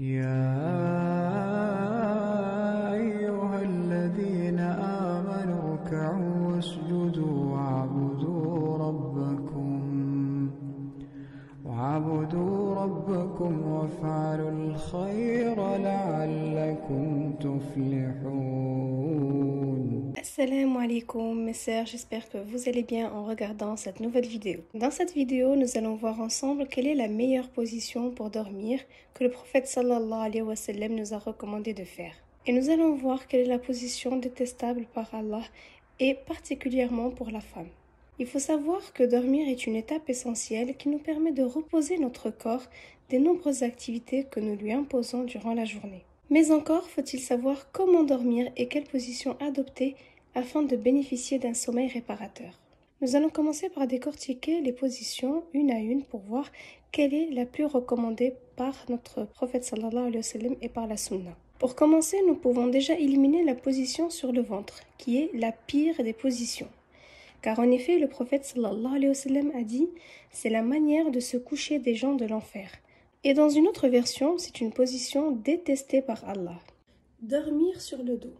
يا أيها الذين آمنوا اركعوا واسجدوا واعبدوا ربكم وافعلوا الخير لعلكم تفلحون. Assalamu alaikum mes sœurs, j'espère que vous allez bien en regardant cette nouvelle vidéo. Dans cette vidéo, nous allons voir ensemble quelle est la meilleure position pour dormir que le prophète sallallahu alayhi wa sallam nous a recommandé de faire. Et nous allons voir quelle est la position détestable par Allah et particulièrement pour la femme. Il faut savoir que dormir est une étape essentielle qui nous permet de reposer notre corps des nombreuses activités que nous lui imposons durant la journée. Mais encore faut-il savoir comment dormir et quelle position adopter afin de bénéficier d'un sommeil réparateur. Nous allons commencer par décortiquer les positions une à une pour voir quelle est la plus recommandée par notre prophète sallallahu alayhi wa sallam et par la sunna. Pour commencer, nous pouvons déjà éliminer la position sur le ventre, qui est la pire des positions. Car en effet, le prophète sallallahu alayhi wa sallam a dit « c'est la manière de se coucher des gens de l'enfer ». Et dans une autre version, c'est une position détestée par Allah. Dormir sur le dos.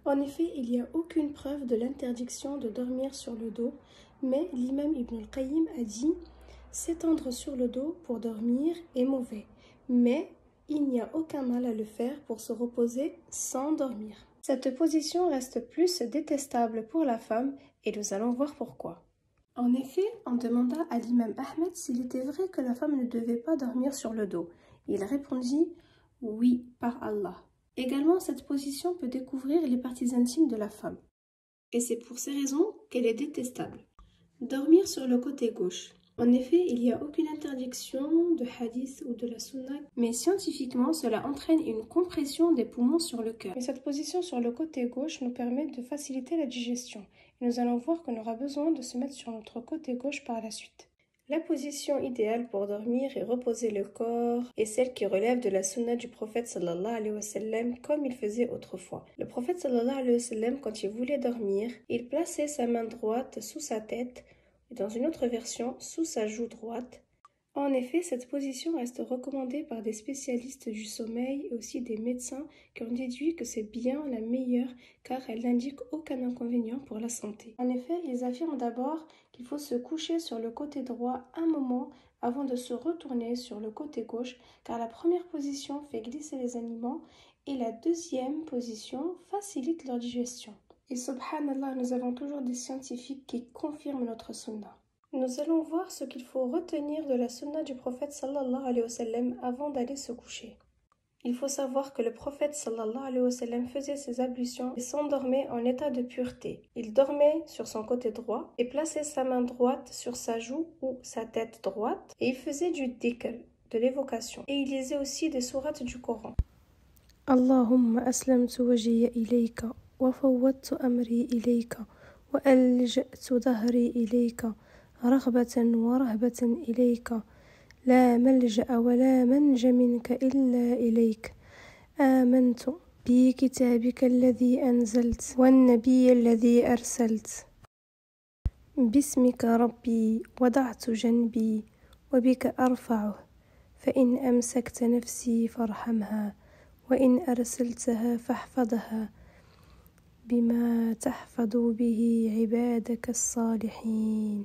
En effet, il n'y a aucune preuve de l'interdiction de dormir sur le dos, mais l'imam Ibn al-Qayyim a dit « s'étendre sur le dos pour dormir est mauvais, mais il n'y a aucun mal à le faire pour se reposer sans dormir ». Cette position reste plus détestable pour la femme et nous allons voir pourquoi. En effet, on demanda à l'imam Ahmed s'il était vrai que la femme ne devait pas dormir sur le dos. Il répondit « oui, par Allah ». Également, cette position peut découvrir les parties intimes de la femme. Et c'est pour ces raisons qu'elle est détestable. Dormir sur le côté gauche. En effet, il n'y a aucune interdiction de hadith ou de la sunna, mais scientifiquement, cela entraîne une compression des poumons sur le cœur. Mais cette position sur le côté gauche nous permet de faciliter la digestion. Et nous allons voir qu'on aura besoin de se mettre sur notre côté gauche par la suite. La position idéale pour dormir et reposer le corps est celle qui relève de la sunna du prophète sallallahu alayhi wa sallam comme il faisait autrefois. Le prophète sallallahu alayhi wa sallam, quand il voulait dormir, il plaçait sa main droite sous sa tête, dans une autre version, sous sa joue droite. En effet, cette position reste recommandée par des spécialistes du sommeil et aussi des médecins qui ont déduit que c'est bien la meilleure car elle n'indique aucun inconvénient pour la santé. En effet, ils affirment d'abord qu'il faut se coucher sur le côté droit un moment avant de se retourner sur le côté gauche car la première position fait glisser les aliments et la deuxième position facilite leur digestion. Et subhanallah, nous avons toujours des scientifiques qui confirment notre sunna. Nous allons voir ce qu'il faut retenir de la sunna du prophète sallallahu alayhi wa sallam avant d'aller se coucher. Il faut savoir que le prophète sallallahu alayhi wa sallam faisait ses ablutions et s'endormait en état de pureté. Il dormait sur son côté droit et plaçait sa main droite sur sa joue ou sa tête droite et il faisait du dhikr, de l'évocation. Et il lisait aussi des sourates du Coran. Allahumma aslamtu wajhiya ilayka وفوضت أمري إليك وألجأت ظهري إليك رغبة ورهبة إليك لا ملجأ ولا منج منك إلا إليك آمنت بكتابك الذي أنزلت والنبي الذي أرسلت باسمك ربي وضعت جنبي وبك أرفعه فإن أمسكت نفسي فارحمها وإن أرسلتها فاحفظها بما تحفظ به عبادك الصالحين.